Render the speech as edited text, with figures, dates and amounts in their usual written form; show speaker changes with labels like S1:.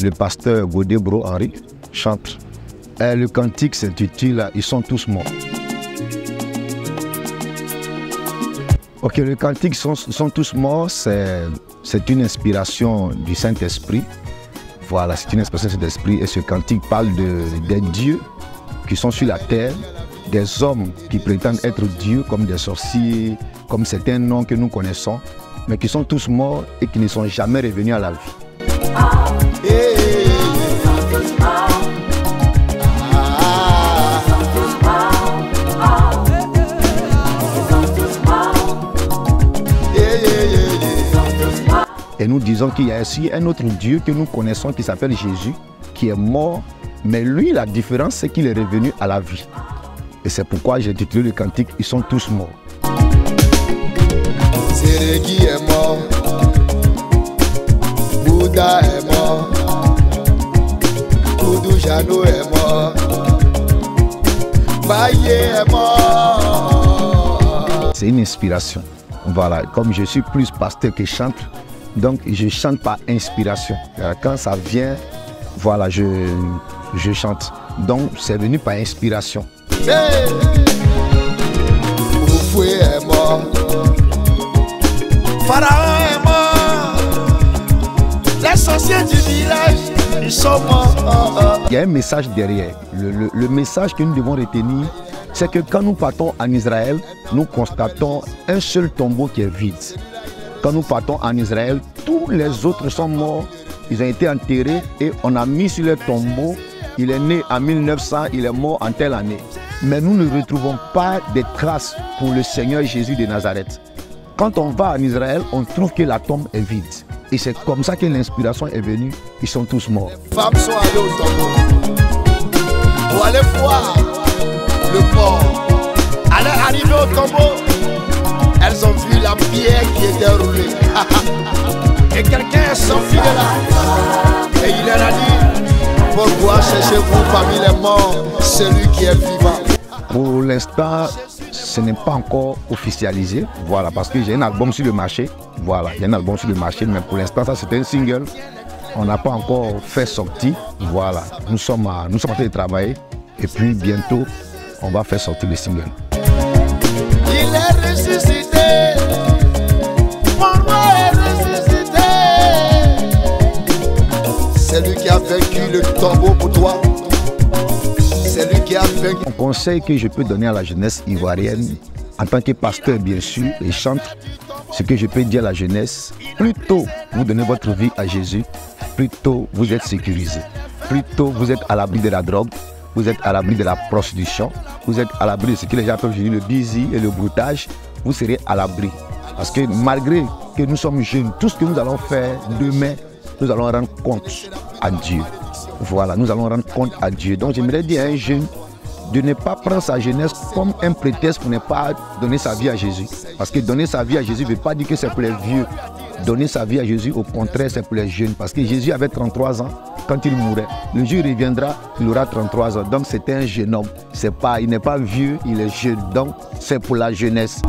S1: Le pasteur Godebro Henri chante. Le cantique s'intitule « Ils sont tous morts ». Ok, le cantique sont tous morts, c'est une inspiration du Saint-Esprit. Voilà, c'est une inspiration du Saint-Esprit et ce cantique parle des dieux qui sont sur la terre, des hommes qui prétendent être dieux comme des sorciers, comme certains noms que nous connaissons, mais qui sont tous morts et qui ne sont jamais revenus à la vie. Et nous disons qu'il y a aussi un autre Dieu que nous connaissons qui s'appelle Jésus, qui est mort, mais lui, la différence, c'est qu'il est revenu à la vie. Et c'est pourquoi j'ai intitulé le cantique « Ils sont tous morts ».
S2: Seregi est mort, Bouddha est mort, Koudou Jano est mort, Baye est mort.
S1: C'est une inspiration. Voilà, comme je suis plus pasteur que chanteur, donc je chante par inspiration. Quand ça vient, voilà, je chante. Donc c'est venu par inspiration.
S2: Hey! Oufoué est mort, Pharaon est mort, les sorciers du village, ils sont morts.
S1: Il y a un message derrière. Le message que nous devons retenir, c'est que quand nous partons en Israël, nous constatons un seul tombeau qui est vide. Quand nous partons en Israël, tous les autres sont morts, ils ont été enterrés et on a mis sur le tombeau, il est né en 1900, il est mort en telle année. Mais nous ne retrouvons pas de traces pour le Seigneur Jésus de Nazareth. Quand on va en Israël, on trouve que la tombe est vide. Et c'est comme ça que l'inspiration est venue, ils sont tous morts.
S2: Les femmes sont allées au tombeau pour aller voir le mort. Aller arriver au tombeau, elles ont vu la pierre qui était roulée. Et quelqu'un est sorti de là. Et il leur a dit, pourquoi cherchez-vous parmi les morts celui qui est vivant?
S1: Pour l'instant, ce n'est pas encore officialisé. Voilà, parce que j'ai un album sur le marché. Voilà, il y a un album sur le marché, mais pour l'instant, ça c'est un single. On n'a pas encore fait sortir. Voilà, nous sommes en train de travailler. Et puis bientôt, on va faire sortir le single.
S2: Il est ressuscité, mon roi est ressuscité. C'est lui qui a vaincu le tombeau pour toi. C'est lui qui a vaincu.
S1: Un conseil que je peux donner à la jeunesse ivoirienne, en tant que pasteur bien sûr, et chanteur, ce que je peux dire à la jeunesse, plus tôt vous donnez votre vie à Jésus, plus tôt vous êtes sécurisé. Plus tôt vous êtes à l'abri de la drogue, vous êtes à l'abri de la prostitution, vous êtes à l'abri de ce que les gens appellent aujourd'hui le busy et le broutage, vous serez à l'abri. Parce que malgré que nous sommes jeunes, tout ce que nous allons faire demain, nous allons rendre compte à Dieu. Voilà, nous allons rendre compte à Dieu. Donc j'aimerais dire à un jeune de ne pas prendre sa jeunesse comme un prétexte pour ne pas donner sa vie à Jésus. Parce que donner sa vie à Jésus ne veut pas dire que c'est pour les vieux. Donner sa vie à Jésus, au contraire, c'est pour les jeunes. Parce que Jésus avait 33 ans quand il mourait. Le jour où il reviendra, il aura 33 ans. Donc c'est un jeune homme. Il n'est pas vieux, il est jeune. Donc c'est pour la jeunesse.